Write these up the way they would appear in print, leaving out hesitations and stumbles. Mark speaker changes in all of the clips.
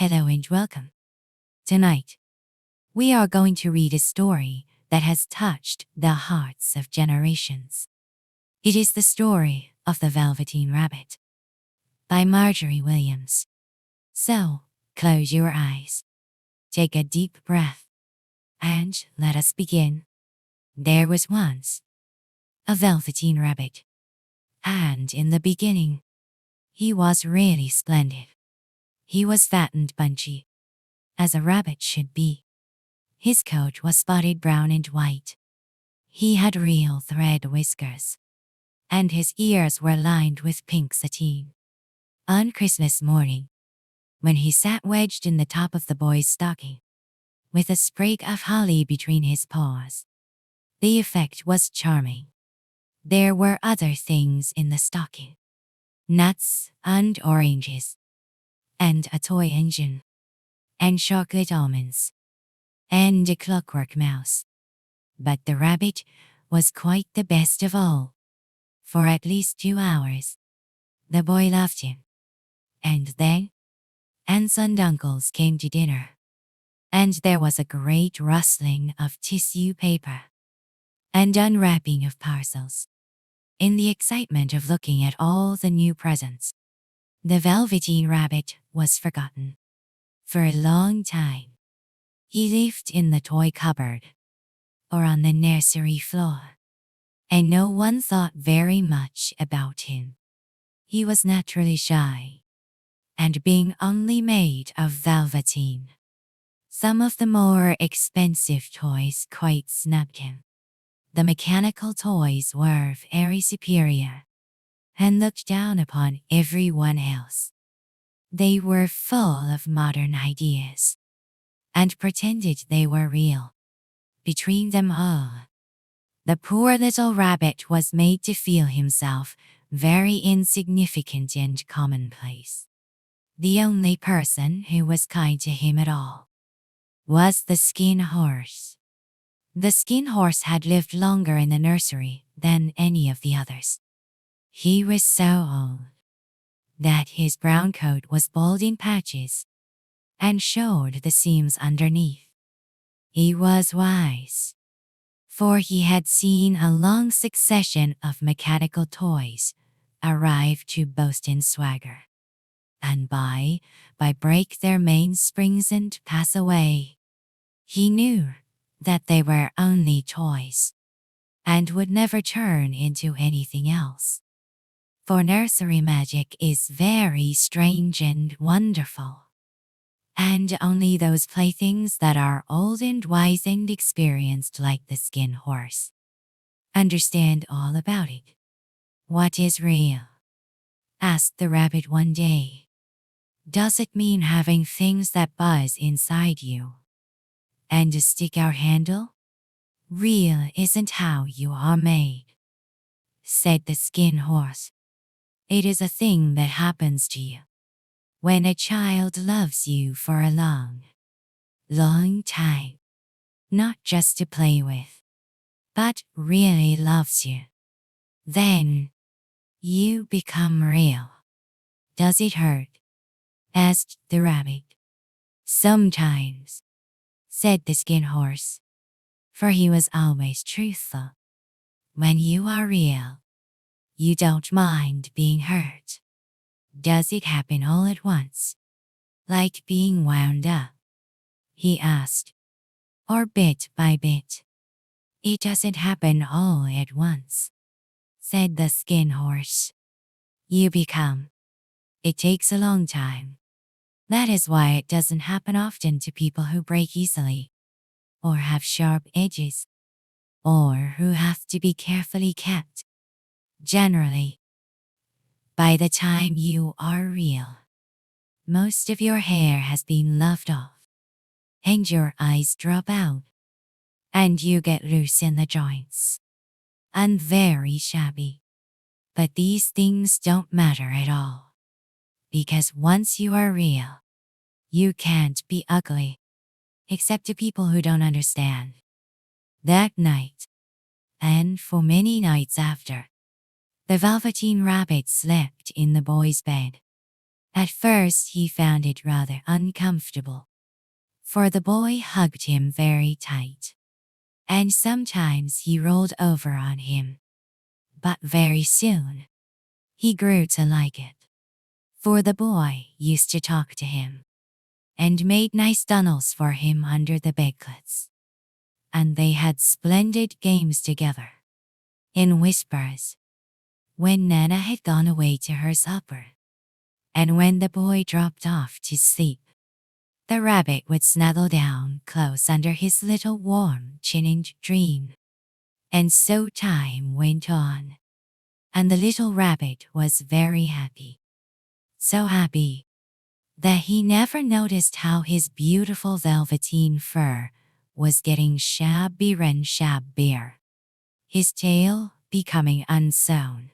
Speaker 1: Hello and welcome. Tonight, we are going to read a story that has touched the hearts of generations. It is the story of the Velveteen Rabbit by Margery Williams. So, close your eyes, take a deep breath, and let us begin. There was once a Velveteen Rabbit, and in the beginning, he was really splendid. He was fat and bunchy, as a rabbit should be. His coat was spotted brown and white. He had real thread whiskers, and his ears were lined with pink sateen. On Christmas morning, when he sat wedged in the top of the boy's stocking, with a sprig of holly between his paws, the effect was charming. There were other things in the stocking: nuts and oranges, and a toy engine, and chocolate almonds, and a clockwork mouse. But the rabbit was quite the best of all. For at least 2 hours, the boy loved him. And then, aunts and uncles came to dinner, and there was a great rustling of tissue paper and unwrapping of parcels. In the excitement of looking at all the new presents, the Velveteen Rabbit was forgotten. For a long time, he lived in the toy cupboard or on the nursery floor, and no one thought very much about him. He was naturally shy, and being only made of velveteen, some of the more expensive toys quite snubbed him. The mechanical toys were very superior and looked down upon everyone else. They were full of modern ideas and pretended they were real. Between them all, the poor little rabbit was made to feel himself very insignificant and commonplace. The only person who was kind to him at all was the Skin Horse. The Skin Horse had lived longer in the nursery than any of the others. He was so old that his brown coat was bald in patches and showed the seams underneath. He was wise, for he had seen a long succession of mechanical toys arrive to boast in swagger, and by break their mainsprings and pass away. He knew that they were only toys and would never turn into anything else. For nursery magic is very strange and wonderful, and only those playthings that are old and wise and experienced, like the Skin Horse, understand all about it. "What is real?" asked the rabbit one day. "Does it mean having things that buzz inside you and a stick-out handle? Real isn't how you are made," said the Skin Horse. "It is a thing that happens to you when a child loves you for a long, long time, not just to play with, but really loves you. Then you become real." "Does it hurt?" asked the rabbit. "Sometimes," said the Skin Horse, for he was always truthful. "When you are real, you don't mind being hurt." "Does it happen all at once, like being wound up?" he asked. "Or bit by bit?" "It doesn't happen all at once," said the Skin Horse. "You become. It takes a long time. That is why it doesn't happen often to people who break easily, or have sharp edges, or who have to be carefully kept. Generally, by the time you are real, most of your hair has been lopped off, and your eyes drop out, and you get loose in the joints, and very shabby. But these things don't matter at all, because once you are real, you can't be ugly, except to people who don't understand." That night, and for many nights after, the Velveteen Rabbit slept in the boy's bed. At first he found it rather uncomfortable, for the boy hugged him very tight, and sometimes he rolled over on him. But very soon, he grew to like it, for the boy used to talk to him and made nice tunnels for him under the bedclothes. And they had splendid games together, in whispers, when Nana had gone away to her supper. And when the boy dropped off to sleep, the rabbit would snuggle down close under his little warm chin and dream. And so time went on, and the little rabbit was very happy. So happy that he never noticed how his beautiful velveteen fur was getting shabbier and shabbier, his tail becoming unsewn,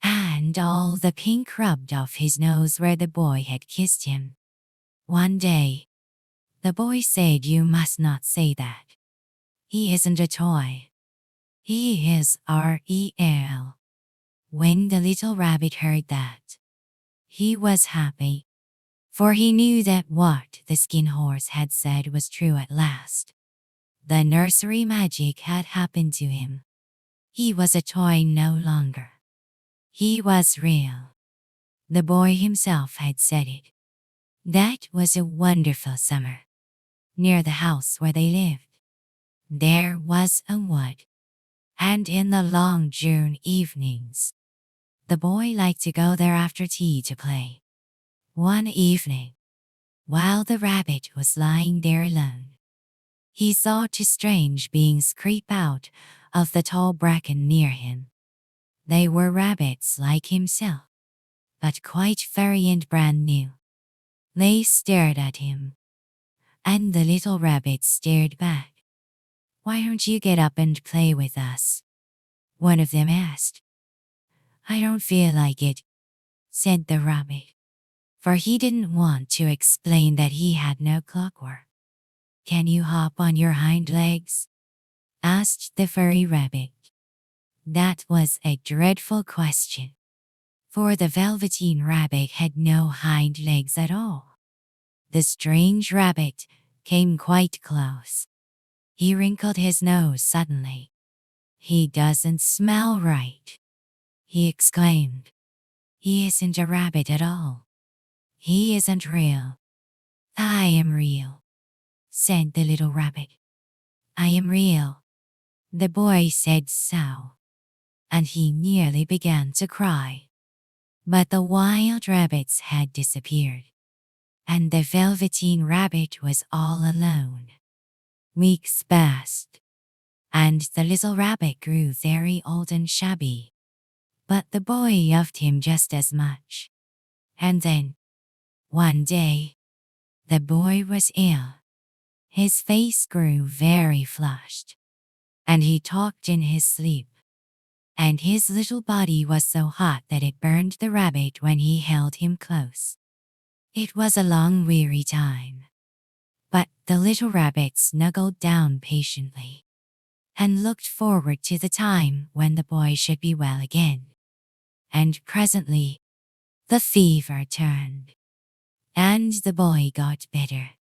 Speaker 1: and all the pink rubbed off his nose where the boy had kissed him. One day, the boy said, "You must not say that. He isn't a toy. He is real." When the little rabbit heard that, he was happy, for he knew that what the skin horse had said was true at last. The nursery magic had happened to him. He was a toy no longer. He was real. The boy himself had said it. That was a wonderful summer. Near the house where they lived, there was a wood, and in the long June evenings, the boy liked to go there after tea to play. One evening, while the rabbit was lying there alone, he saw two strange beings creep out of the tall bracken near him. They were rabbits like himself, but quite furry and brand new. They stared at him, and the little rabbit stared back. "Why don't you get up and play with us?" one of them asked. "I don't feel like it," said the rabbit, for he didn't want to explain that he had no clockwork. "Can you hop on your hind legs?" asked the furry rabbit. That was a dreadful question, for the Velveteen Rabbit had no hind legs at all. The strange rabbit came quite close. He wrinkled his nose suddenly. "He doesn't smell right," he exclaimed. "He isn't a rabbit at all. He isn't real." "I am real," said the little rabbit. "I am real." The boy said so, and he nearly began to cry. But the wild rabbits had disappeared, and the Velveteen Rabbit was all alone. Weeks passed, and the little rabbit grew very old and shabby. But the boy loved him just as much. And then, one day, the boy was ill. His face grew very flushed, and he talked in his sleep. And his little body was so hot that it burned the rabbit when he held him close. It was a long, weary time. But the little rabbit snuggled down patiently and looked forward to the time when the boy should be well again. And presently, the fever turned, and the boy got better.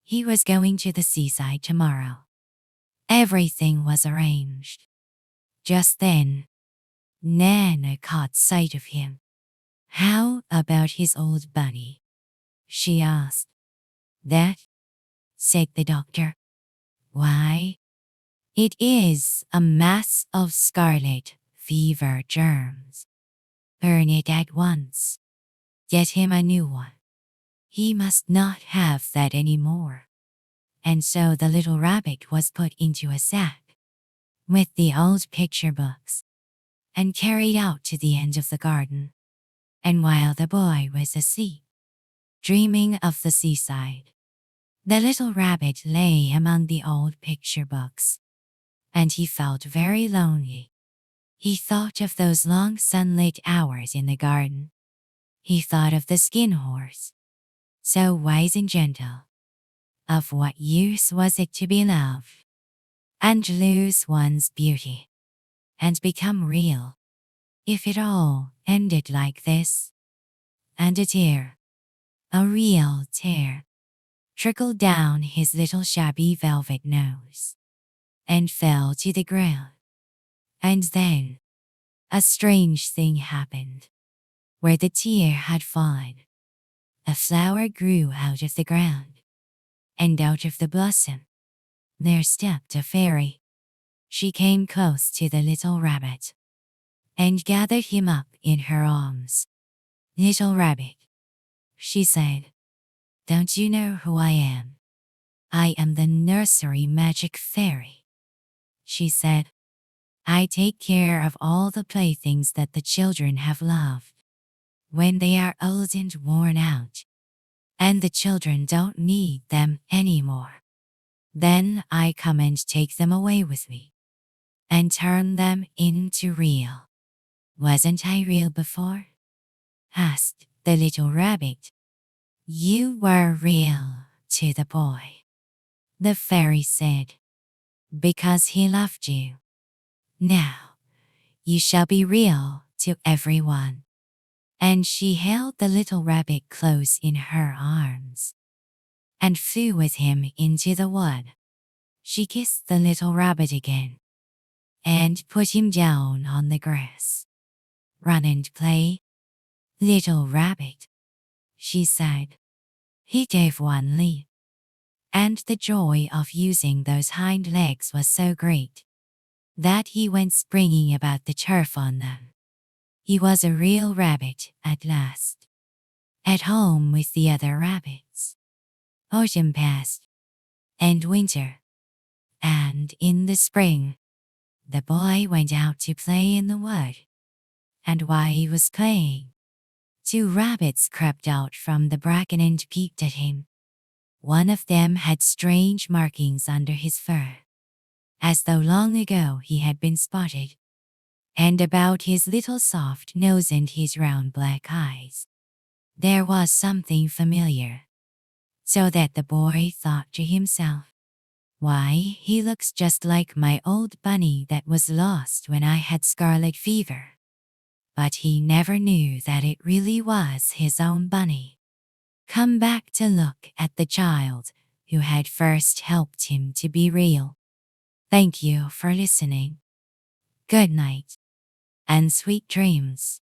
Speaker 1: He was going to the seaside tomorrow. Everything was arranged. Just then, Nana caught sight of him. "How about his old bunny?" she asked. "That?" said the doctor. "Why, it is a mass of scarlet fever germs. Burn it at once. Get him a new one. He must not have that any more." And so the little rabbit was put into a sack with the old picture books and carried out to the end of the garden. And while the boy was asleep, dreaming of the seaside, the little rabbit lay among the old picture books, and he felt very lonely. He thought of those long sunlit hours in the garden. He thought of the skin horse, so wise and gentle. Of what use was it to be loved and lose one's beauty and become real if it all ended like this? and a real tear, trickled down his little shabby velvet nose and fell to the ground. And then a strange thing happened. Where the tear had fallen, a flower grew out of the ground, and out of the blossom there stepped a fairy. She came close to the little rabbit and gathered him up in her arms. "Little rabbit," she said, "don't you know who I am? I am the nursery magic fairy," she said. "I take care of all the playthings that the children have loved. When they are old and worn out, and the children don't need them anymore, then I come and take them away with me and turn them into real." "Wasn't I real before?" asked the little rabbit. "You were real to the boy," the fairy said, "because he loved you. Now you shall be real to everyone." And she held the little rabbit close in her arms and flew with him into the wood. She kissed the little rabbit again and put him down on the grass. "Run and play, little rabbit," she said. He gave one leap, and the joy of using those hind legs was so great that he went springing about the turf on them. He was a real rabbit at last, at home with the other rabbits. Autumn passed, and winter, and in the spring, the boy went out to play in the wood. And while he was playing, 2 rabbits crept out from the bracken and peeked at him. One of them had strange markings under his fur, as though long ago he had been spotted, and about his little soft nose and his round black eyes there was something familiar, so that the boy thought to himself, "Why, he looks just like my old bunny that was lost when I had scarlet fever." But he never knew that it really was his own bunny, come back to look at the child who had first helped him to be real. Thank you for listening. Good night and sweet dreams.